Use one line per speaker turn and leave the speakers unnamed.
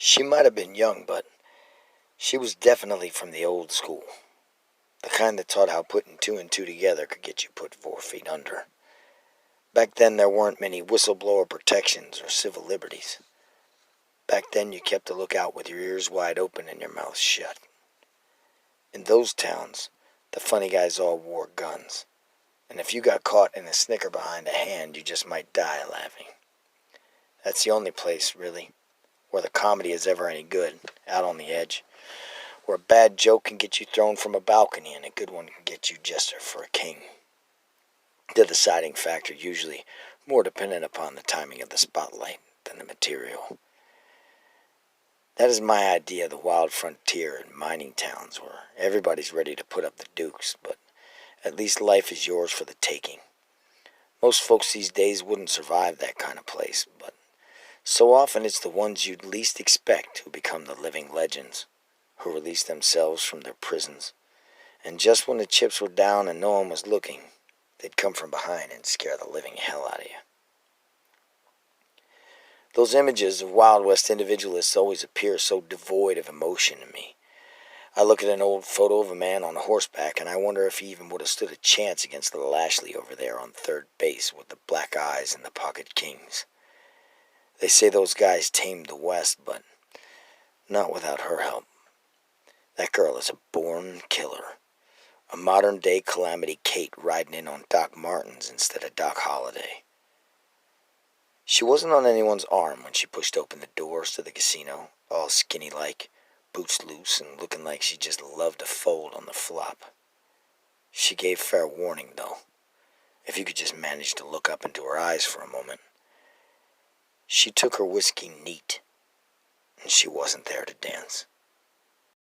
She might have been young, but she was definitely from the old school. The kind that taught how putting two and two together could get you put 4 feet under. Back then there weren't many whistleblower protections or civil liberties. Back then you kept to look out with your ears wide open and your mouth shut. In those towns, the funny guys all wore guns. And if you got caught in a Snicker behind a hand, you just might die laughing. That's the only place, really, where the comedy is ever any good, out on the edge. Where a bad joke can get you thrown from a balcony and a good one can get you jester for a king. The deciding factor usually more dependent upon the timing of the spotlight than the material. That is my idea of the wild frontier in mining towns where everybody's ready to put up the dukes, but at least life is yours for the taking. Most folks these days wouldn't survive that kind of place, but so often it's the ones you'd least expect who become the living legends, who release themselves from their prisons. And just when the chips were down and no one was looking, they'd come from behind and scare the living hell out of you. Those images of Wild West individualists always appear so devoid of emotion to me. I look at an old photo of a man on horseback, and I wonder if he even would have stood a chance against the Lashley over there on third base with the black eyes and the pocket kings. They say those guys tamed the West, but not without her help. That girl is a born killer. A modern-day Calamity Kate riding in on Doc Martens instead of Doc Holliday. She wasn't on anyone's arm when she pushed open the doors to the casino, all skinny-like, boots loose and looking like she just loved to fold on the flop. She gave fair warning, though, if you could just manage to look up into her eyes for a moment. She took her whiskey neat, and she wasn't there to dance.